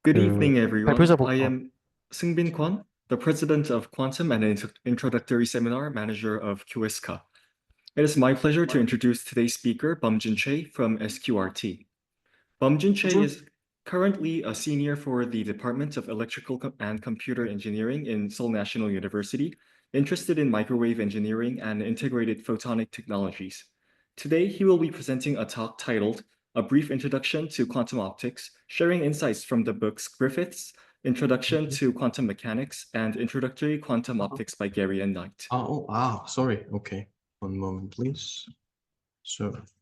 Good evening, everyone. I 발표자부터. am Seungbin Kwon, the president of Quantum and Introductory Seminar Manager of QISCA. It is my pleasure to introduce today's speaker, Beomjoon Chae from SQRT. Beomjoon Chae is currently a senior for the Department of Electrical and Computer Engineering in Seoul National University, interested in microwave engineering and integrated photonic technologies. Today, he will be presenting a talk titled A Brief Introduction to Quantum Optics, sharing insights from the books Griffiths, Introduction to Quantum Mechanics, and Introductory Quantum Optics by Gary and Knight. Sorry. Okay. One moment, please.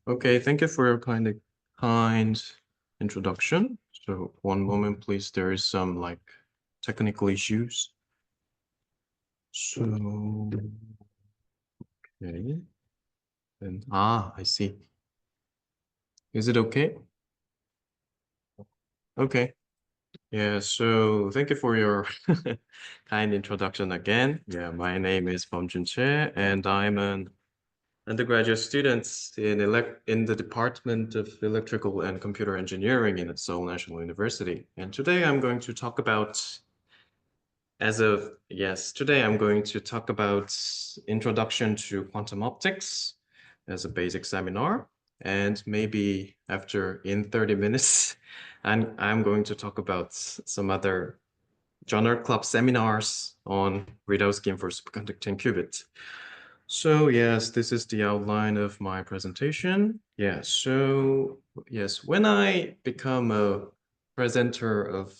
Okay, thank you for your kind introduction. So one moment, please. There is some like technical issues. So, okay. And I see. Is it okay? Okay. Yeah, so thank you for your kind introduction again. Yeah, my name is Beomjoon Chae, and I'm an undergraduate student in the Department of Electrical and Computer Engineering in Seoul National University. And today I'm going to talk about, today I'm going to talk about Introduction to Quantum Optics as a basic seminar. And maybe in 30 minutes, I'm going to talk about some other journal club seminars on readout scheme for superconducting qubit. So yes, this is the outline of my presentation. When I become a presenter of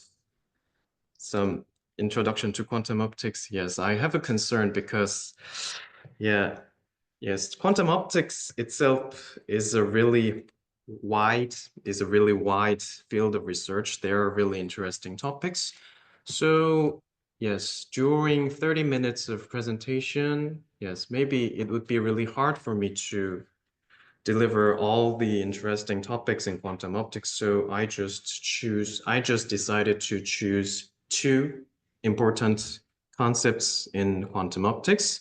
some introduction to quantum optics, yes, I have a concern because, quantum optics itself is a really wide field of research. There are really interesting topics. So yes, during 30 minutes of presentation, yes, maybe it would be really hard for me to deliver all the interesting topics in quantum optics. So I just decided to choose two important concepts in quantum optics.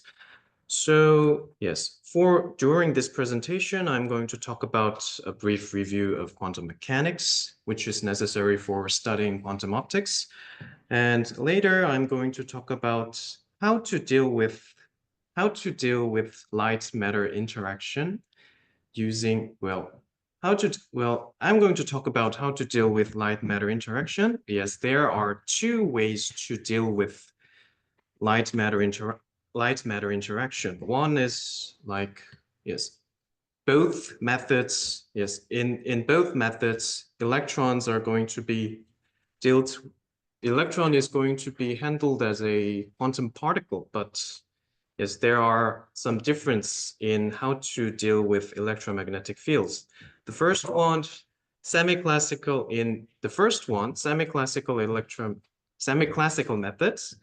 So yes, during this presentation, I'm going to talk about a brief review of quantum mechanics, which is necessary for studying quantum optics. And later, I'm going to talk about how to deal with light matter interaction using, I'm going to talk about how to deal with light matter interaction. Yes, there are two ways to deal with light matter interaction. One is both methods. Yes, in both methods, electron is going to be handled as a quantum particle, but yes, there are some difference in how to deal with electromagnetic fields. The first one, semi-classical methods,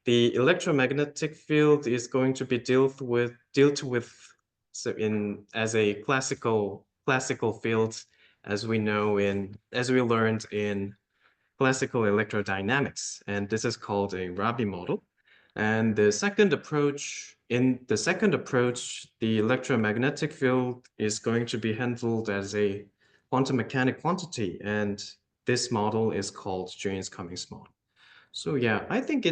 the electromagnetic field is going to be dealt with as a classical field, as we learned in classical electrodynamics, and this is called a Rabi model. And in the second approach, the electromagnetic field is going to be handled as a quantum mechanic quantity, and this model is called Jaynes-Cummings model. So yeah, I think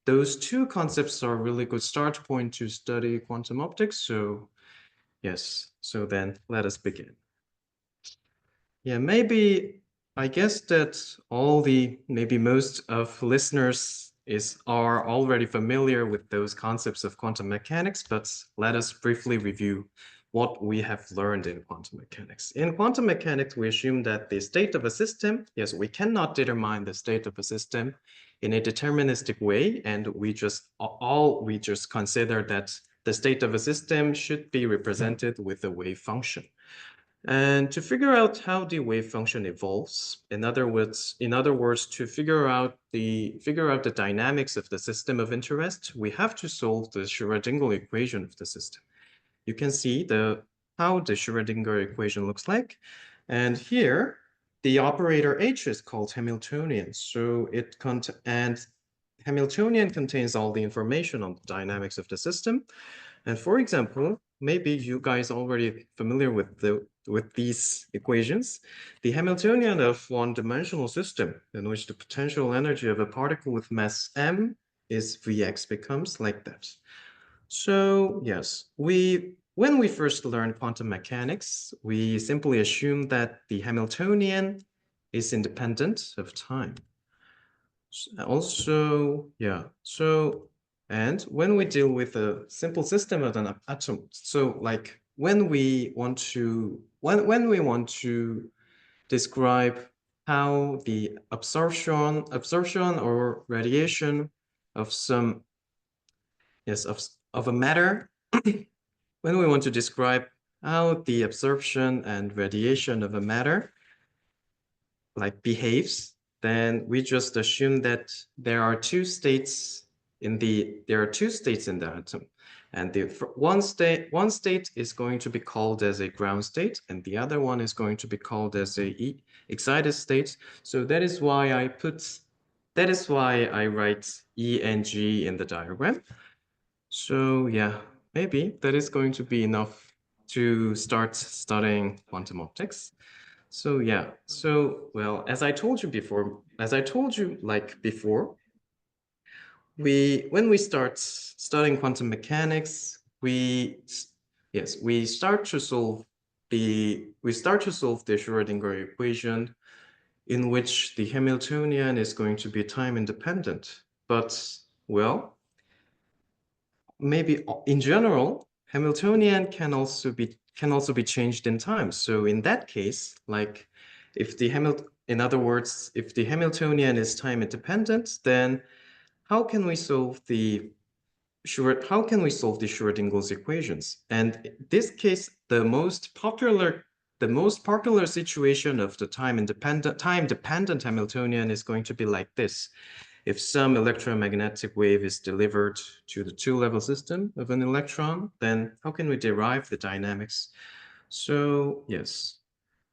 those two concepts are a really good start point to study quantum optics. So yes, so then let us begin. Yeah, I guess that maybe most of listeners are already familiar with those concepts of quantum mechanics, but let us briefly review what we have learned in quantum mechanics. In quantum mechanics, we assume that the state of a system, yes, we cannot determine the state of a system in a deterministic way, and we just consider that the state of a system should be represented with a wave function. And to figure out how the wave function evolves, in other words, to figure out the dynamics of the system of interest, we have to solve the Schrödinger equation of the system. You can see how the Schrödinger equation looks like. And here, the operator H is called Hamiltonian. So Hamiltonian contains all the information on the dynamics of the system. And for example, maybe you guys already familiar with these equations. The Hamiltonian of one-dimensional system in which the potential energy of a particle with mass m is Vx becomes like that. So yes, when we first learned quantum mechanics, we simply assumed that the Hamiltonian is independent of time. Also, yeah, so, and when we deal with a simple system of an atom, so like when we want to describe how the absorption or radiation of some, yes, of a matter, when we want to describe how the absorption and radiation of a matter like behaves, then we just assume that there are two states in the atom, and the one state is going to be called as a ground state, and the other one is going to be called as a excited state. So that is why I write E and G in the diagram. So yeah, maybe that is going to be enough to start studying quantum optics. So yeah, so well, as I told you before, when we start studying quantum mechanics, we start to solve the Schrödinger equation in which the Hamiltonian is going to be time independent. But well, maybe in general, Hamiltonian can also be changed in time. So in that case, like if the in other words, if the Hamiltonian is time independent, then how can we solve the Schrödinger's equations? And in this case, the most popular situation of the time dependent Hamiltonian is going to be like this. If some electromagnetic wave is delivered to the two-level system of an electron, then how can we derive the dynamics? So yes.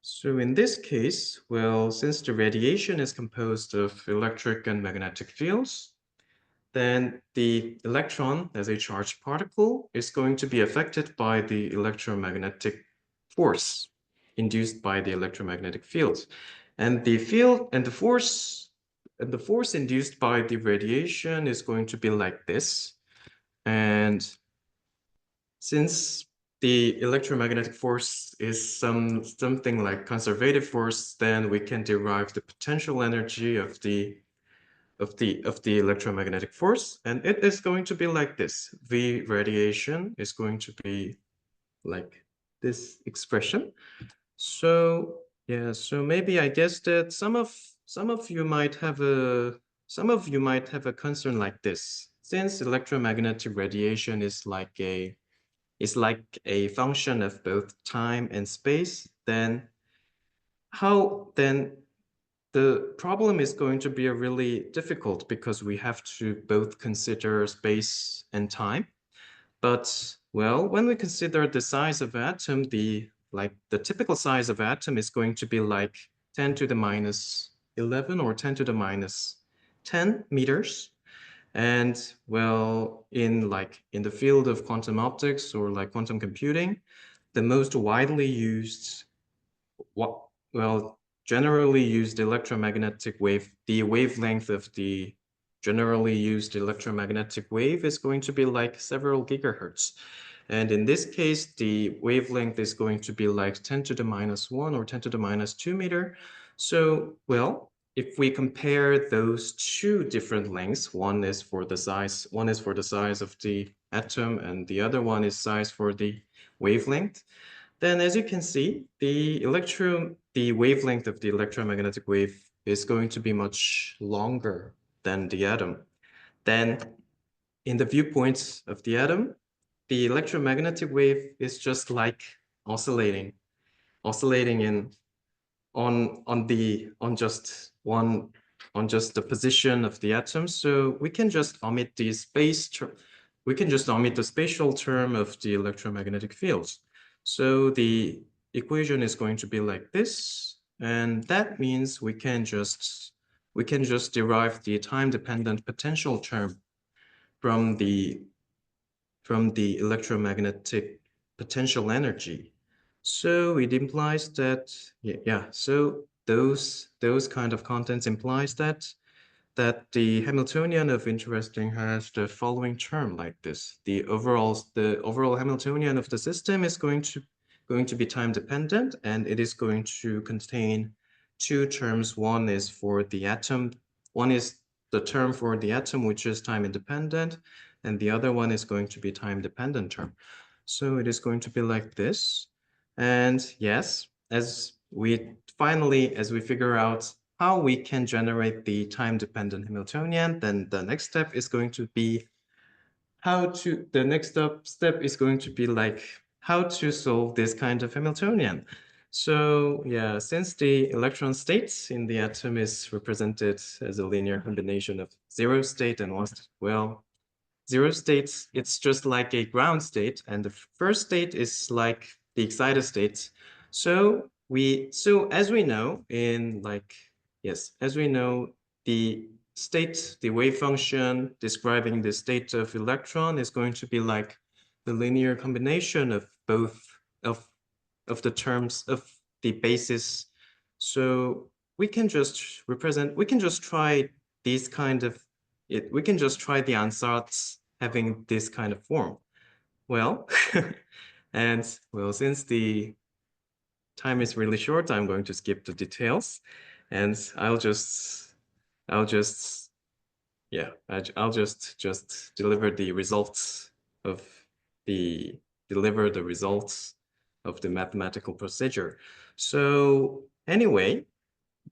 So in this case, well, since the radiation is composed of electric and magnetic fields, then the electron as a charged particle is going to be affected by the electromagnetic force induced by the electromagnetic field. And the force induced by the radiation is going to be like this. And since the electromagnetic force is something like conservative force, then we can derive the potential energy of the electromagnetic force, and it is going to be like this. V radiation is going to be like this expression. So yeah, so maybe I guess that some of you might have a concern like this. Since electromagnetic radiation is like a function of both time and space, then the problem is going to be really difficult because we have to both consider space and time. But well, when we consider the size of atom, the typical size of atom is going to be like 10 to the minus 11 or 10 to the minus 10 meters. And well, in the field of quantum optics or like quantum computing, the most widely used generally used electromagnetic wave, the wavelength of the generally used electromagnetic wave is going to be like several gigahertz. And in this case, the wavelength is going to be like 10 to the minus 1 or 10 to the minus 2 meter. So, well, if we compare those two different lengths, one is for the size of the atom, and the other one is size for the wavelength, then as you can see, the wavelength of the electromagnetic wave is going to be much longer than the atom. Then in the viewpoints of the atom, the electromagnetic wave is just like oscillating on just the position of the atom. So we can just omit the spatial term of the electromagnetic fields. So the equation is going to be like this, and that means we can just derive the time-dependent potential term from the electromagnetic potential energy. So it implies that, so those kind of contents implies that the Hamiltonian of interesting has the following term like this. The overall Hamiltonian of the system is going to be time dependent, and it is going to contain two terms. One is for the atom, one is the term for the atom, which is time independent, and the other one is going to be time dependent term. So it is going to be like this. And yes, as we figure out how we can generate the time-dependent Hamiltonian, then the next step is going to be the next step is going to be like how to solve this kind of Hamiltonian. So yeah, since the electron states in the atom is represented as a linear combination of zero state and one state, well, zero states, it's just like a ground state, and the first state is like the excited state. So as we know the wave function describing the state of electron is going to be like the linear combination of both of the terms of the basis. So we can just try these kind of we can just try the ansatz having this kind of form. Well, since the time is really short, I'm going to skip the details, and I'll just deliver the results of the mathematical procedure. So anyway,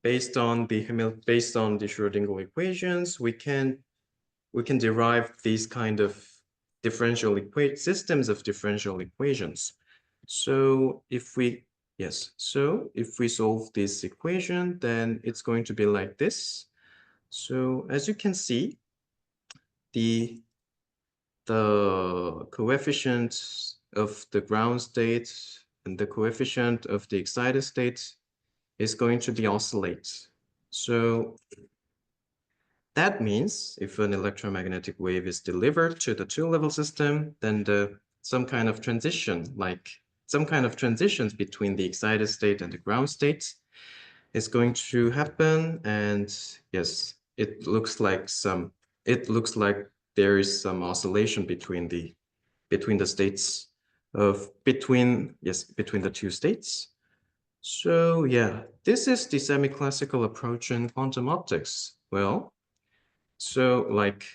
based on the Schrödinger equations, we can derive these kind of systems of differential equations. So if we solve this equation, then it's going to be like this. So as you can see, the coefficient of the ground state and the coefficient of the excited state is going to be oscillate. So that means if an electromagnetic wave is delivered to the two-level system, then some kind of transitions between the excited state and the ground state is going to happen. And yes, it looks like there is some oscillation between the states between the two states. So yeah, this is the semi-classical approach in quantum optics. Well, so like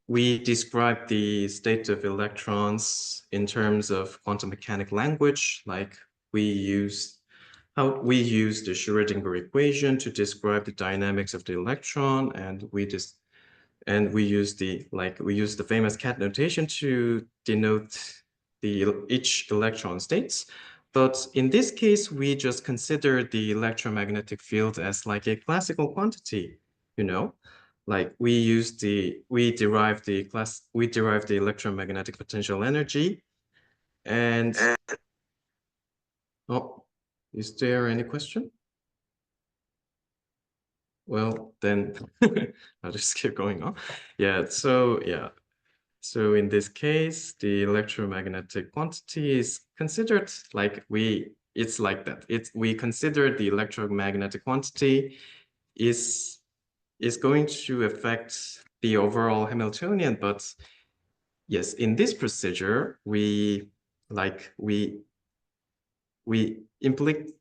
we describe the state of electrons in terms of quantum mechanics language, like we use the Schrödinger equation to describe the dynamics of the electron, and we use the famous cat notation to denote each electron states. But in this case, we just consider the electromagnetic field as like a classical quantity, like we derive the electromagnetic potential energy. And oh, is there any question? Well, then I'll just keep going on. So in this case, the electromagnetic quantity is considered like it's like that. We consider the electromagnetic quantity is going to affect the overall Hamiltonian, but yes, in this procedure, we simply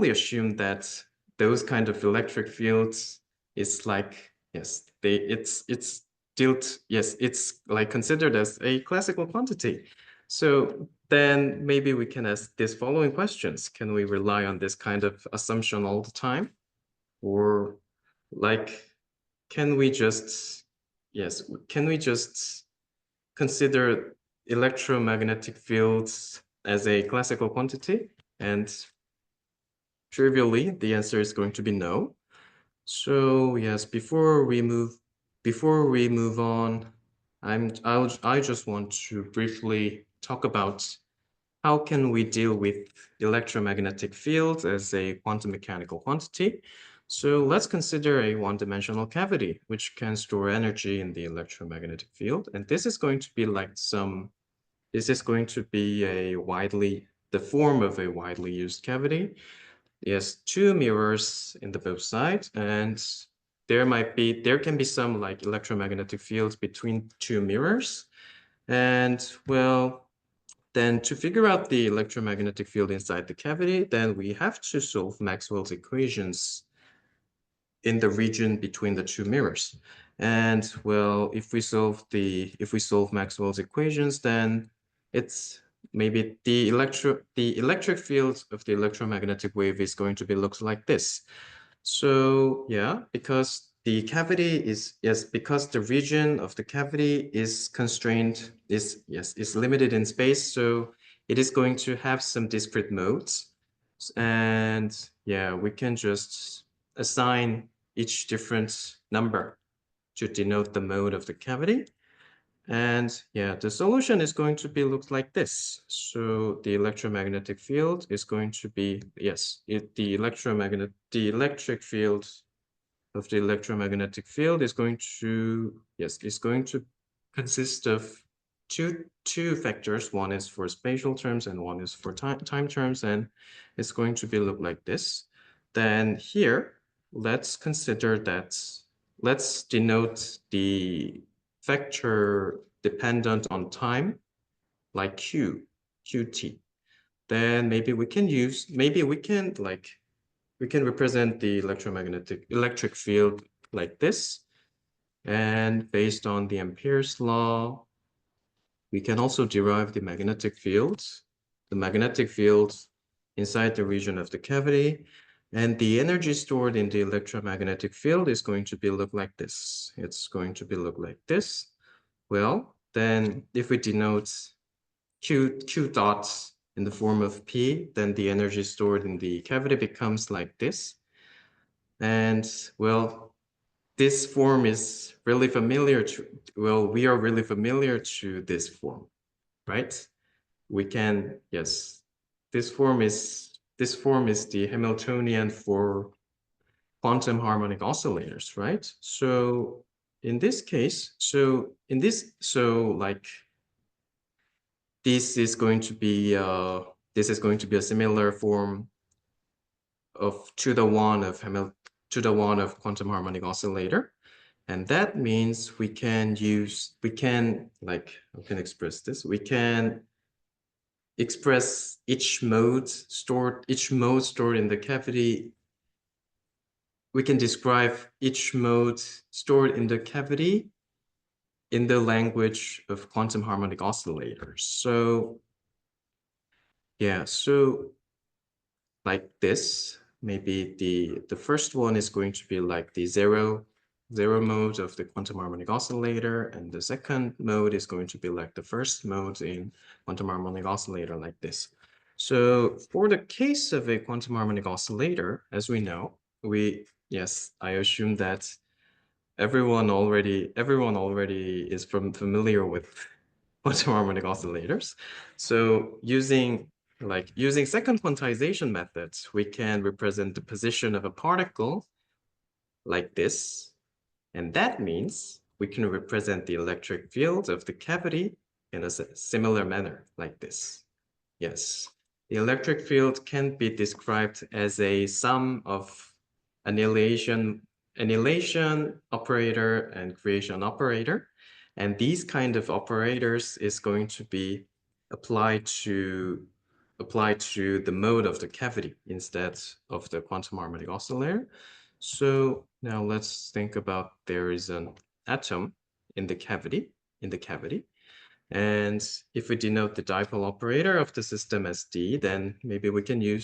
assume that those kind of electric fields is like, it's like considered as a classical quantity. So then maybe we can ask these following questions. Can we rely on this kind of assumption all the time? Or like, can we just consider electromagnetic fields as a classical quantity? And trivially, the answer is going to be no. So yes, before we move on, I just want to briefly talk about how can we deal with electromagnetic fields as a quantum mechanical quantity. So let's consider a one-dimensional cavity which can store energy in the electromagnetic field, and this is going to be like some this is going to be the form of a widely used cavity. Yes, two mirrors in the both sides, and there can be some like electromagnetic fields between two mirrors. And well, then to figure out the electromagnetic field inside the cavity, then we have to solve Maxwell's equations in the region between the two mirrors. And well, if we solve Maxwell's equations, then it's maybe the electric field of the electromagnetic wave is going to be looks like this. So yeah, because the cavity is, yes, because the region of the cavity is constrained, is limited in space, so it is going to have some discrete modes. And yeah, we can just assign each different number to denote the mode of the cavity. And yeah, the solution is going to be look like this. So the electromagnetic field is going to be, yes, the electric field of the electromagnetic field is going to, consist of two vectors. One is for spatial terms and one is for time terms, and it's going to be look like this. Then here, let's consider that, let's denote the vector dependent on time, like qt. Then maybe we can represent the electric field like this. And based on the Ampere's law, we can also derive the magnetic field inside the region of the cavity. And the energy stored in the electromagnetic field is going to be look like this. It's going to be look like this. Well, then if we denote q dots in the form of P, then the energy stored in the cavity becomes like this. And well, this form is really familiar to, well, we are really familiar to this form, right? We can, yes, this form is the Hamiltonian for quantum harmonic oscillators, right? So in this case, like this is going to be a similar form of to the one of quantum harmonic oscillator. And that means we can express this. We can express each mode stored in the cavity. We can describe each mode stored in the cavity in the language of quantum harmonic oscillators. So yeah, so like this, maybe the first one is going to be like the zero mode of the quantum harmonic oscillator, and the second mode is going to be like the first mode in quantum harmonic oscillator like this. So for the case of a quantum harmonic oscillator, as we know, I assume that everyone already is familiar with quantum harmonic oscillators. So using second quantization methods, we can represent the position of a particle like this. And that means we can represent the electric field of the cavity in a similar manner like this. Yes, the electric field can be described as a sum of annihilation operator and creation operator. And these kind of operators is going to be applied to the mode of the cavity instead of the quantum harmonic oscillator. So now let's think about there is an atom in the cavity, and if we denote the dipole operator of the system as D, then maybe we can denote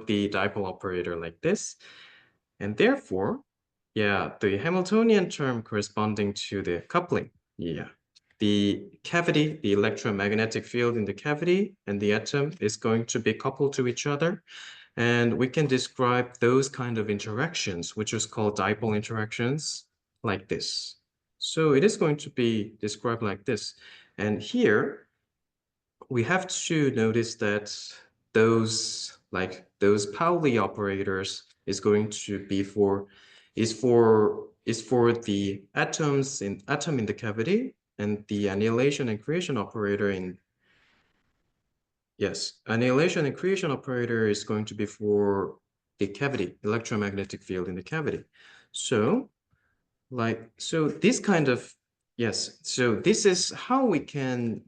the dipole operator like this. And therefore, yeah, the Hamiltonian term corresponding to the coupling, yeah, the cavity, the electromagnetic field in the cavity and the atom is going to be coupled to each other. And we can describe those kind of interactions, which is called dipole interactions, like this. So it is going to be described like this. And here, we have to notice that those Pauli operators is going to be for the atom in the cavity and the annihilation and creation operator annihilation and creation operator is going to be for the cavity, electromagnetic field in the cavity. So this kind of, so this is how we can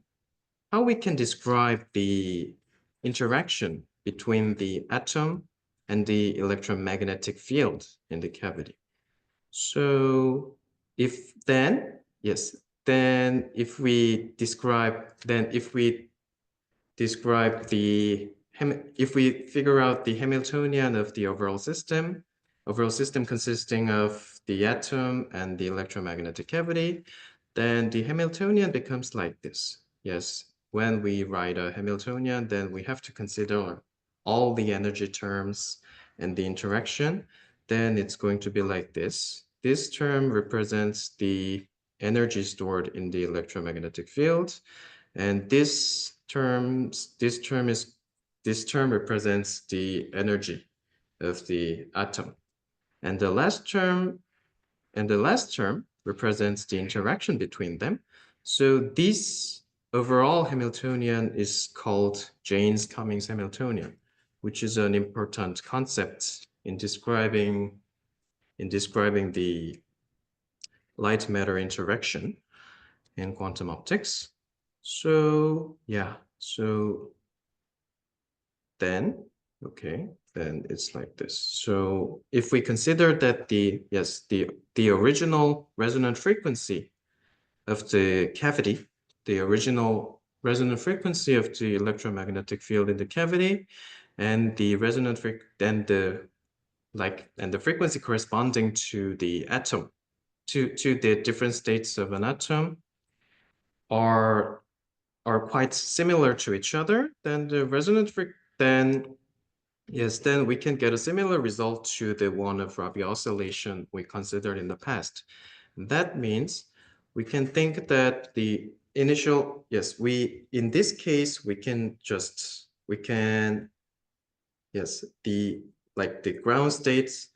describe the interaction between the atom and the electromagnetic field in the cavity. So if then if we describe if we figure out the Hamiltonian of the overall system consisting of the atom and the electromagnetic cavity, then the Hamiltonian becomes like this. Yes, when we write a Hamiltonian, then we have to consider all the energy terms and the interaction. Then it's going to be like this. This term represents the energy stored in the electromagnetic field, and this term represents the energy of the atom, and the last term represents the interaction between them. So this overall Hamiltonian is called Jaynes-Cummings Hamiltonian, which is an important concept in describing the light-matter interaction in quantum optics. So then it's like this. So if we consider that the original resonant frequency of the cavity, the original resonant frequency of the electromagnetic field in the cavity, and the resonant and the frequency corresponding to the atom, to the different states of an atom are quite similar to each other, then the resonant then we can get a similar result to the one of Rabi oscillation we considered in the past. That means we can think that the initial, in this case, the ground states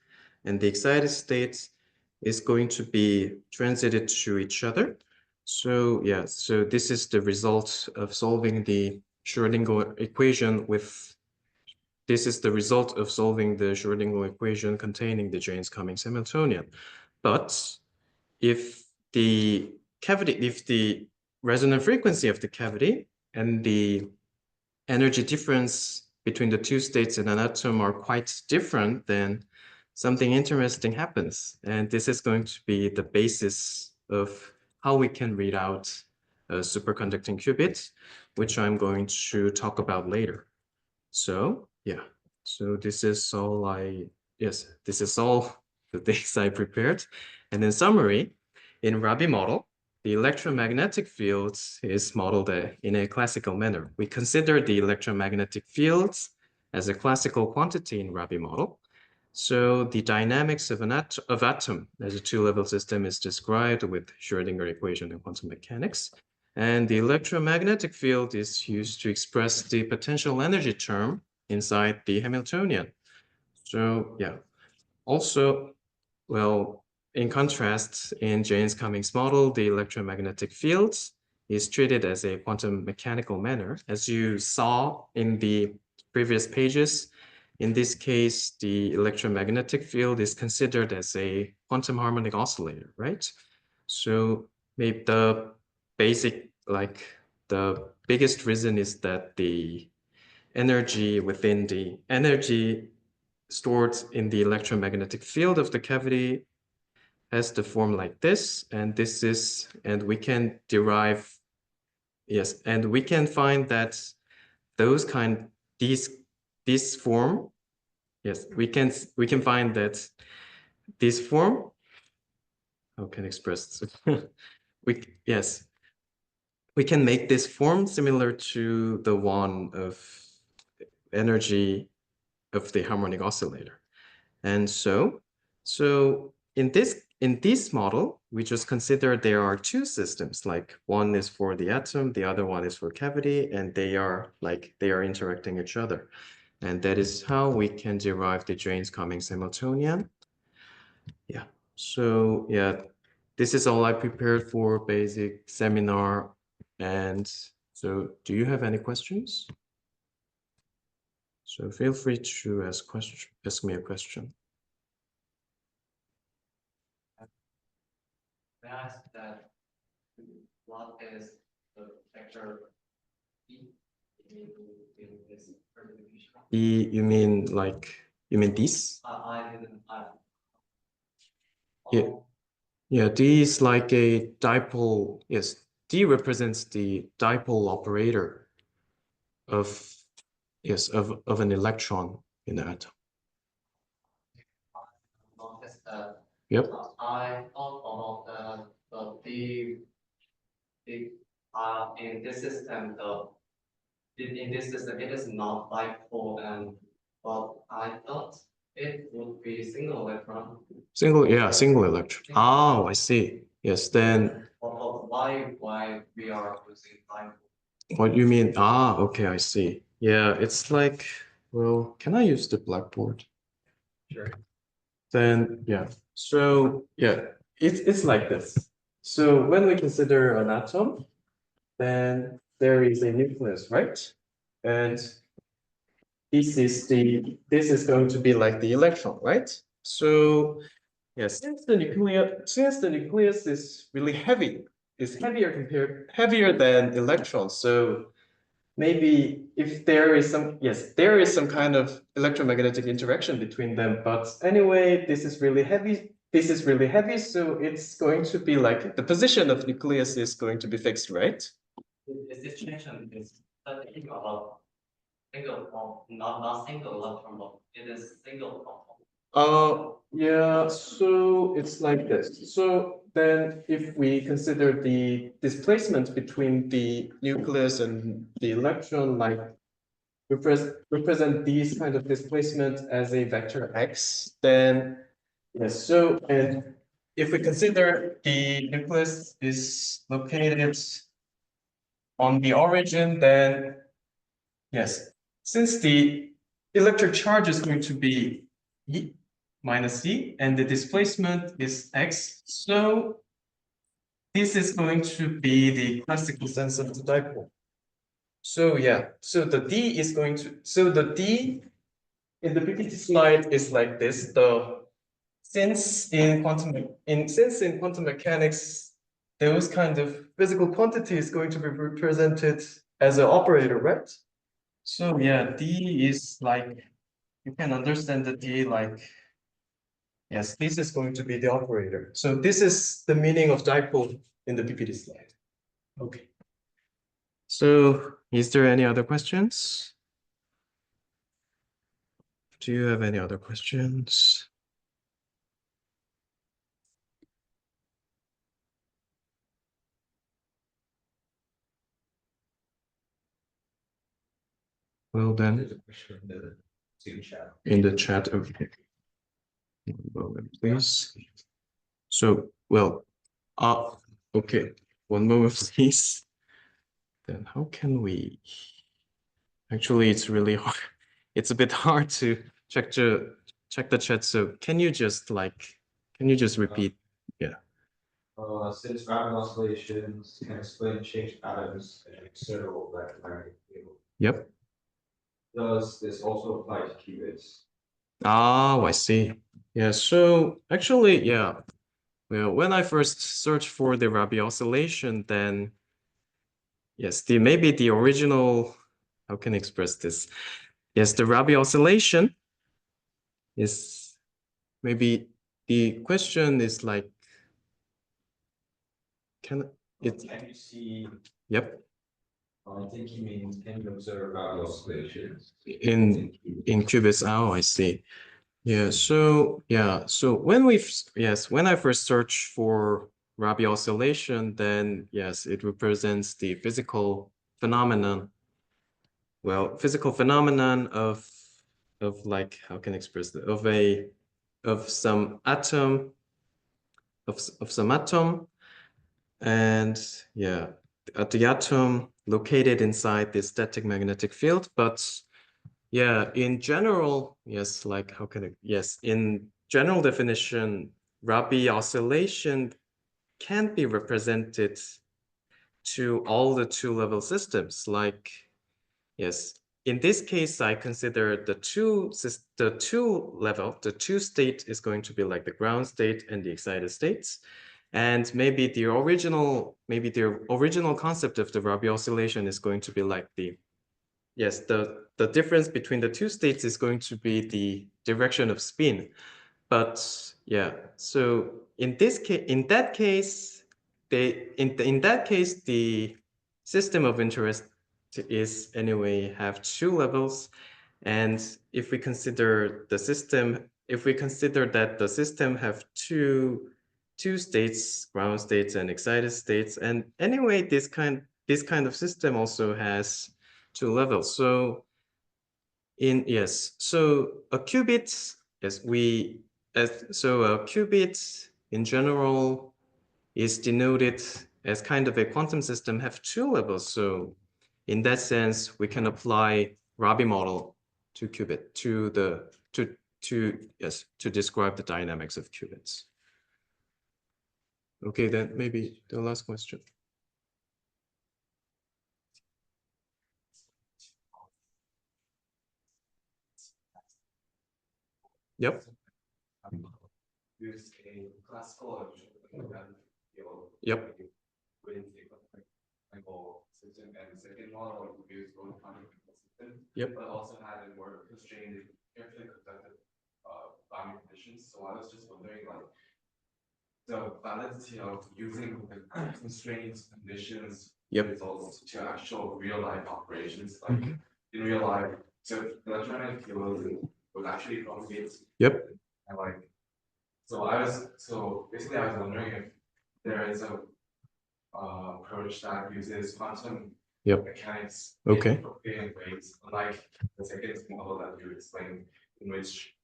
and the excited states is going to be transited to each other. So so this is the result of solving the Schrödinger equation this is the result of solving the Schrödinger equation containing the Jaynes-Cummings Hamiltonian. But if the resonant frequency of the cavity and the energy difference between the two states in an atom are quite different, then something interesting happens. And this is going to be the basis of how we can read out superconducting qubits, which I'm going to talk about later. So so this is all the things I prepared. And in summary, in Rabi model, the electromagnetic field is modeled in a classical manner. We consider the electromagnetic fields as a classical quantity in Rabi model. So the dynamics of atom as a two-level system is described with Schrödinger equation in quantum mechanics. And the electromagnetic field is used to express the potential energy term inside the Hamiltonian. So also, well, in contrast, in Jaynes-Cummings model, the electromagnetic field is treated as a quantum mechanical manner. As you saw in the previous pages, in this case, the electromagnetic field is considered as a quantum harmonic oscillator, right? So maybe the biggest reason is that the energy stored in the electromagnetic field of the cavity has the form like this, and we can find that this form, we can find that this form, how can I express this? We can make this form similar to the one of energy of the harmonic oscillator. And so in this model, we just consider there are two systems, like one is for the atom, the other one is for cavity, and they are interacting each other. And that is how we can derive the Jaynes-Cummings Hamiltonian. So this is all I prepared for basic seminar. And so do you have any questions? So feel free to ask me a question. May I ask that what is the vector E in this permutation? E, you mean this? I didn't. Yeah. Yeah, D is like a dipole. Yes, D represents the dipole operator of an electron in an atom. Notice that. Yep. I thought about the in this system in this system it is not dipole and but I thought it would be single electron. Single electron. Oh, I see. Yes, then Why we are using dipole? what you mean? Ah, okay, I see. Yeah, it's like, well, can I use the blackboard? Sure. Then yeah. So yeah, it's like this. So when we consider an atom, then there is a nucleus, right? And this is going to be like the electron, right? So yes, since the nucleus is really heavy, is heavier than electrons. So maybe if there is some kind of electromagnetic interaction between them. But anyway, this is really heavy. This is really heavy, so it's going to be like the position of nucleus is going to be fixed, right? This distinction is thinking about single, not single electron, but it is single proton. Yeah, so it's like this. So then if we consider the displacement between the nucleus and the electron, like represent these kind of displacement as a vector x, then yes, so and if we consider the nucleus is located on the origin, then yes, since the electric charge is going to be E minus E and the displacement is x, so this is going to be the classical sense of the dipole. So yeah, so the D in the PPT slide is like this. Since in quantum mechanics, those kind of physical quantity is going to be represented as an operator, right? So yeah, D is like, you can understand the D like, yes, this is going to be the operator. So this is the meaning of dipole in the PPT slide. Okay. So is there any other questions? Do you have any other questions? Well then, in the chat, okay. One moment, please. So, well, okay, one moment, please. Then how can we? Actually, it's really hard. It's a bit hard to check the chat. So can you just repeat? Yeah. Since rapid oscillations can explain change patterns in external electromagnetic field, Yep. does this also apply to qubits? Oh, I see. Yeah. So actually, yeah. Well, when I first searched for the Rabi oscillation, then yes, maybe the original. How can I express this? Yes, the Rabi oscillation is maybe the question is like, can it? Can you see? Yep. I think you mean can you observe rapid oscillations In qubits. Oh, I see. Yeah. So yeah. So when I first searched for Rabi oscillation, then yes, it represents the physical phenomenon. Well, physical phenomenon of like, how can I express that? Of some atom and yeah, at the atom located inside the static magnetic field. But yeah, in general, yes, like in general definition, Rabi oscillation can be represented to all the two-level systems. Like, yes, in this case, I consider the two state is going to be like the ground state and the excited states. And maybe the original concept of the Rabi oscillation is going to be like the difference between the two states is going to be the direction of spin. But yeah, so in that case, the system of interest is anyway have two levels. And if we consider that the system have two states, ground states and excited states, and anyway, this kind of system also has two levels. So so a qubit, so a qubit in general is denoted as kind of a quantum system have two levels. So in that sense, we can apply Rabi model to qubit to describe the dynamics of qubits. Okay, then maybe the last question. Yep. Use a classical Yep. System, and the second model would use both system, Yep. but also had a more constrained, carefully conducted boundary conditions. So I was just wondering, like, the validity of using the constrained conditions results to actual real life operations, like in real life. So electromagnetic field would actually propagate. Yep. And like, so basically I was wondering if there is a approach that uses quantum mechanics Okay. in ways like the second model that you explained, in which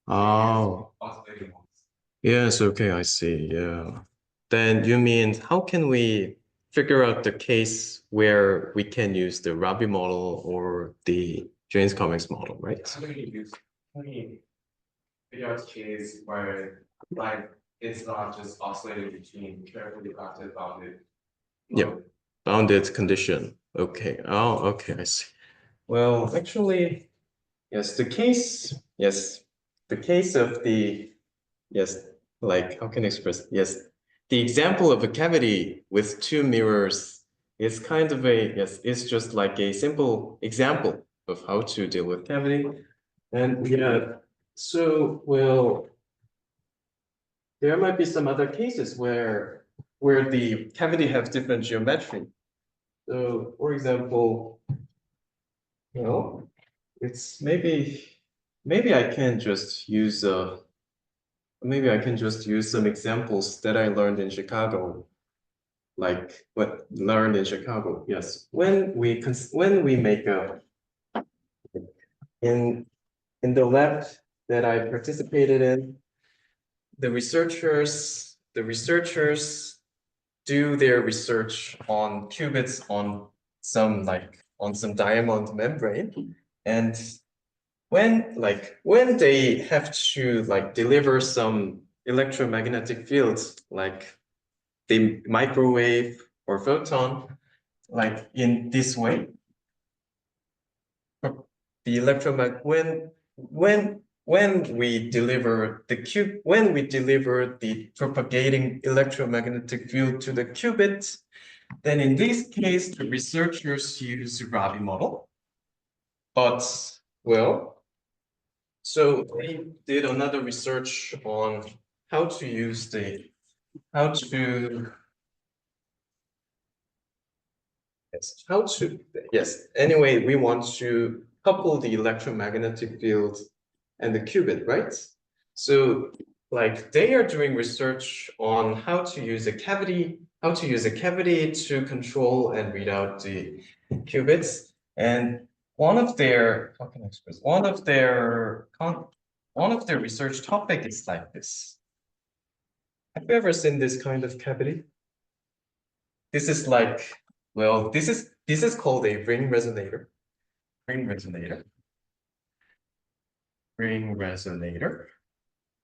oscillating ones. Yes, okay, I see. Yeah. Then you mean how can we figure out the case where we can use the Rabi model or the James Comics model, right? How do you figure out case where like it's not just oscillating between carefully crafted bounded? Yeah, bounded condition. Okay. Oh, okay, I see. Well, actually, yes, the case of the, like, how can I express? Yes, the example of a cavity with two mirrors is kind of it's just like a simple example of how to deal with cavity. And yeah, so, well, there might be some other cases where the cavity have different geometry. So, for example, it's maybe I can just use some examples that I learned in Chicago, like what learned in Chicago. Yes, when we make in the lab that I participated in, the researchers do their research on qubits on some diamond membrane, and when they have to deliver some electromagnetic fields like the microwave or photon, like in this way, the when we deliver the propagating electromagnetic field to the qubit, then in this case the researchers use Rabi model. But well, so they did another research on how to use anyway, we want to couple the electromagnetic field and the qubit, right? So like they are doing research on how to use a cavity to control and read out the qubits. And one of their research topic is like this. Have you ever seen this kind of cavity? This is like, well, this is called a ring resonator.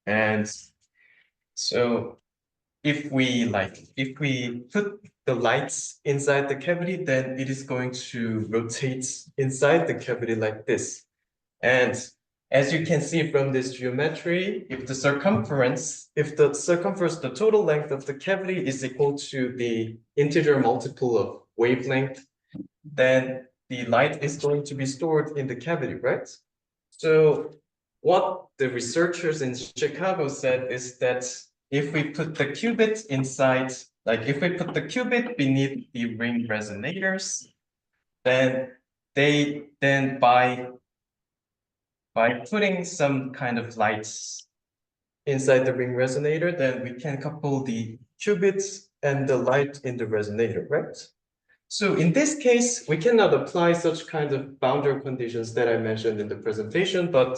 And so if we put the lights inside the cavity, then it is going to rotate inside the cavity like this. And as you can see from this geometry, if the total length of the cavity is equal to the integer multiple of wavelength, then the light is going to be stored in the cavity, right? So what the researchers in Chicago said is that if we put the qubit inside, like if we put the qubit beneath the ring resonators, then by putting some kind of lights inside the ring resonator, then we can couple the qubits and the light in the resonator, right? So in this case, we cannot apply such kind of boundary conditions that I mentioned in the presentation, but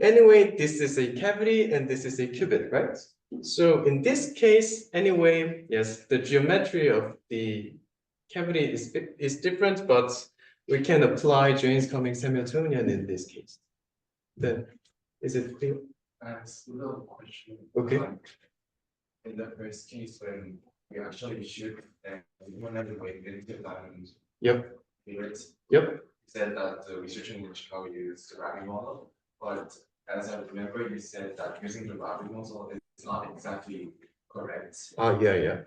anyway, this is a cavity and this is a qubit, right? So in this case, anyway, yes, the geometry of the cavity is different, but we can apply James-Cummings Hamiltonian in this case. Then, is it clear? As a little question. Okay. In the first case, when we actually shoot and whenever we get into diamond. Yep. Periods, Yep. you said that the researcher in Chicago used the Rabi model, but as I remember, you said that using the Rabi model is not exactly correct. Yeah.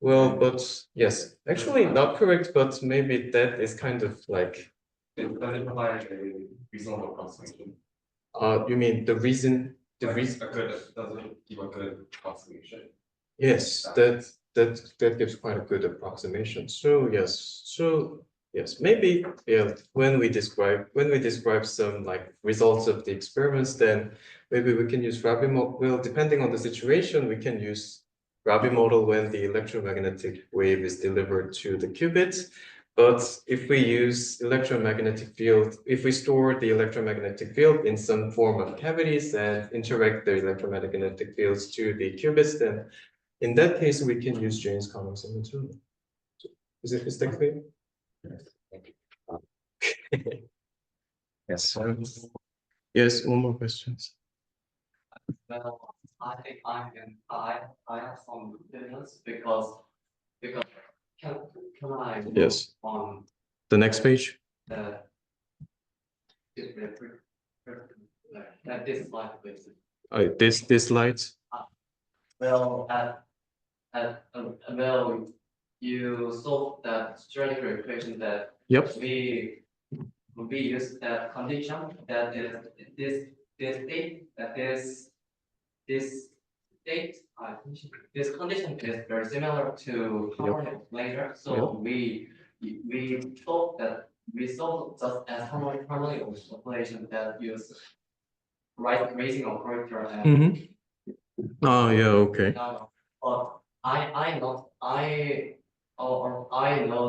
Well, but yes, actually not correct, but maybe that is kind of like. It doesn't provide a reasonable approximation. You mean the reason? A good doesn't give a good approximation. Yes, that gives quite a good approximation. So yes, maybe yeah. When we describe some like results of the experiments, then maybe we can use Rabi model. Well, depending on the situation, we can use Rabi model when the electromagnetic wave is delivered to the qubit. But if we use electromagnetic field, if we store the electromagnetic field in some form of cavities and interact the electromagnetic fields to the qubits, then in that case, we can use James-Cummings Hamiltonian. Is that clear? Yes. Yes, one more questions. Well, I think I have some opinions because can I move Yes. on The next page. the this slide, please. This slide. Well, well, you solved that Schrödinger equation that Yep. we use that condition that is this state that this state this condition is very similar to harmonic laser. So we thought that we solved just as harmonic oscillation that use raising operator and Oh yeah, okay. but I know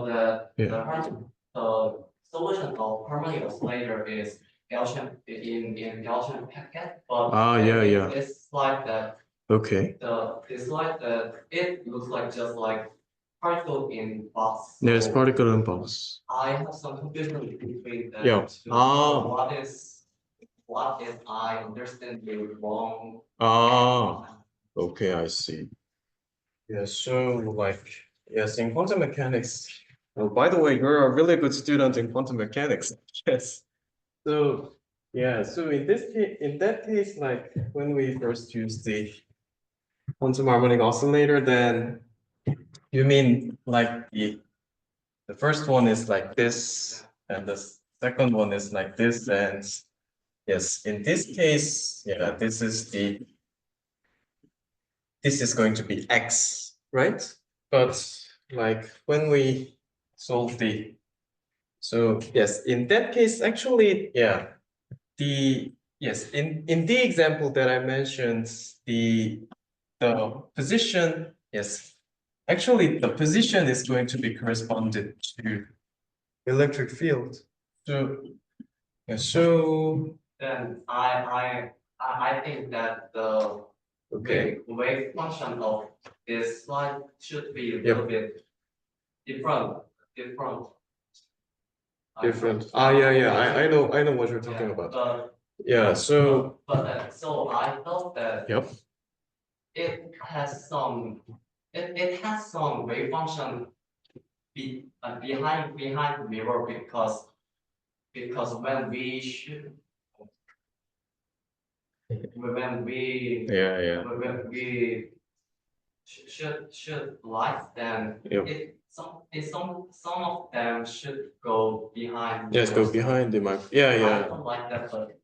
that the solution of harmonic oscillator is Gaussian in Gaussian packet, but yeah. it's like that. Okay. It's like that. It looks like just like particle in box. There's particle in box. I have some confusion between that. Yeah. What is I understand you wrong? Okay, I see. Yeah, so like, yes, in quantum mechanics. Oh, by the way, you're a really good student in quantum mechanics. Yes. So yeah, so in that case, like when we first used the quantum harmonic oscillator, then you mean like the first one is like this, and the second one is like this, and yes, in this case, yeah, this is going to be X, right? But like when we solve so yes, in that case, actually, yeah, in the example that I mentioned, the position, yes, actually the position is going to be corresponded to electric field. So yeah, so Then I think that the wave function of this slide should be a little bit different. Yeah. I know what you're talking about. But Yeah. So so I thought that it has some wave function behind the mirror because when we should when we Yeah. when we should light them, Yep. some of them should go behind. Yes, go behind the mic. Yeah, I yeah. don't like that, but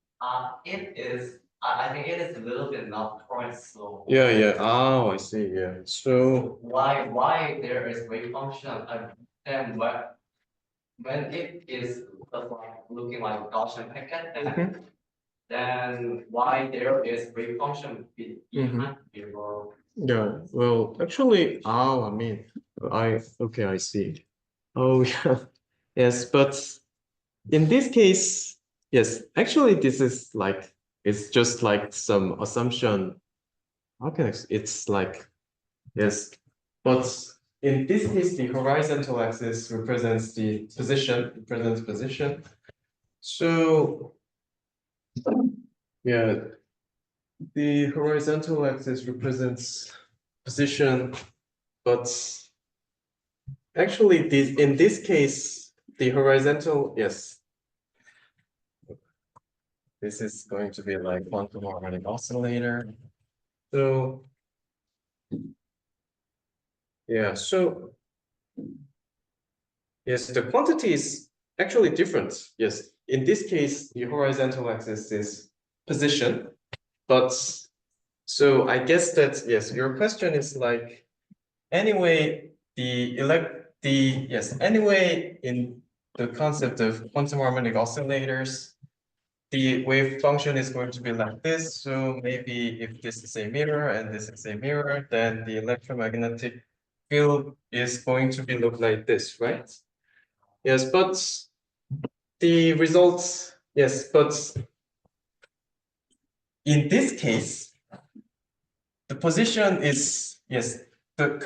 it is. I think it is a little bit not correct. So Yeah. Oh, I see. Yeah. So why there is wave function and when it is looking like a Gaussian packet, then why there is wave function behind mirror? yeah. Well, actually, I mean, okay, I see. Oh, yeah. Yes, but in this case, yes, actually, this is like it's just like some assumption. How can it's like yes, but in this case, the horizontal axis represents the position. So yeah, the horizontal axis represents position, but actually in this case, the horizontal, yes. This is going to be like quantum harmonic oscillator. So yeah, so yes, the quantity is actually different. Yes, in this case, the horizontal axis is position, but so I guess that yes, your question is like anyway, anyway in the concept of quantum harmonic oscillators, the wave function is going to be like this. So maybe if this is a mirror and this is a mirror, then the electromagnetic field is going to be look like this, right? Yes, but the results, yes, but in this case, the position is, yes, the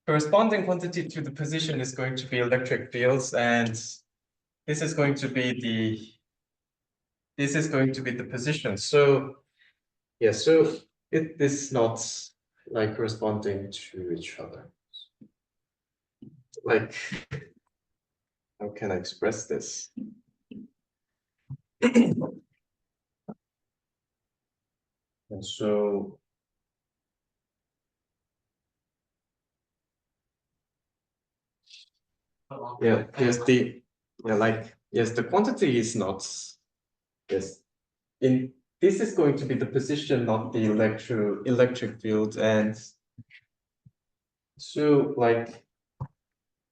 corresponding quantity to the position is going to be electric fields, and this is going to be the position. So yeah, so it is not like corresponding to each other. Like, how can I express this? And so yeah, the quantity is not yes. This is going to be the position, not the electric field, and so like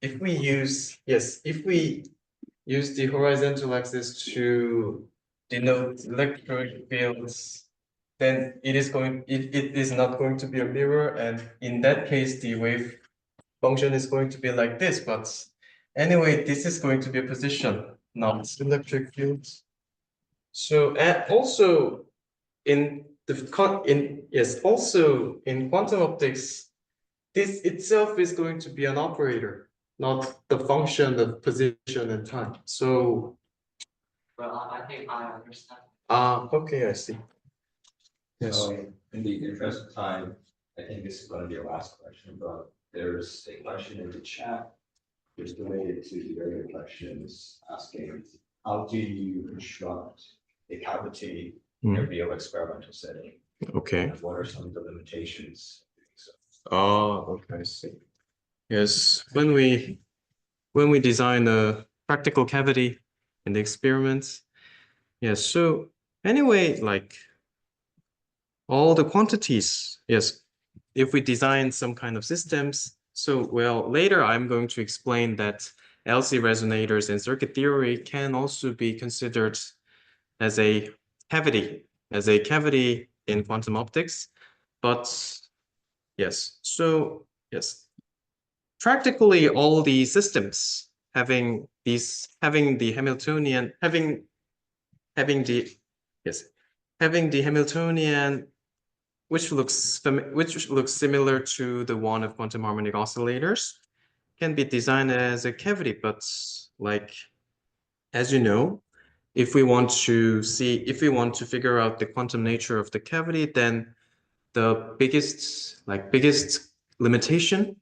if we use the horizontal axis to denote electric fields, then it is not going to be a mirror, and in that case the wave function is going to be like this. But anyway, this is going to be a position, not electric fields. So and also in quantum optics, this itself is going to be an operator, not the function of position and time. So Well, I think I understand. okay, I see. Yes. So in the interest of time, I think this is going to be our last question, but there's a question in the chat which is related to the earlier questions asking, how do you construct a cavity in a real experimental setting? Okay. And what are some of the limitations? Okay, I see. Yes, when we design a practical cavity in the experiments, yes. So anyway, like all the quantities, yes. If we design some kind of systems, so well later I'm going to explain that LC resonators in circuit theory can also be considered as a cavity in quantum optics, but yes. So yes, practically all the systems having the Hamiltonian which looks similar to the one of quantum harmonic oscillators can be designed as a cavity, but like as you know, if we want to figure out the quantum nature of the cavity, then the biggest limitation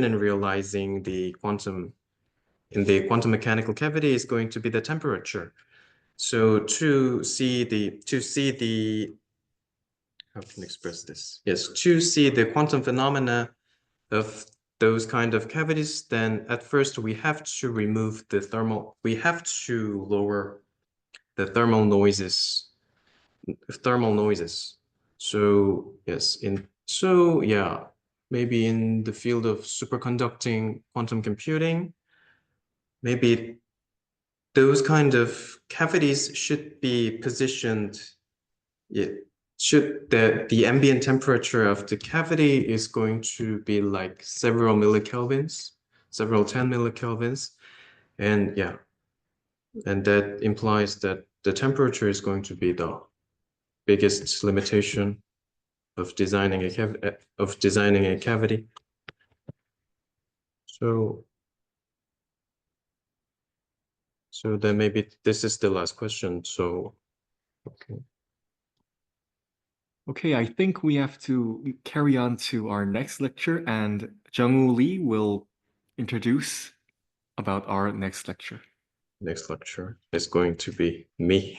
in realizing the quantum mechanical cavity is going to be the temperature. So to see the how can I express this? Yes, to see the quantum phenomena of those kind of cavities, then at first we have to lower the thermal noises. So yes, maybe in the field of superconducting quantum computing, maybe those kind of cavities should be positioned. The ambient temperature of the cavity is going to be like several 10 millikelvins, and that implies that the temperature is going to be the biggest limitation of designing a cavity. So then maybe this is the last question. So okay. Okay, I think we have to carry on to our next lecture, and Jung-woo Lee will introduce about our next lecture. Next lecture is going to be me.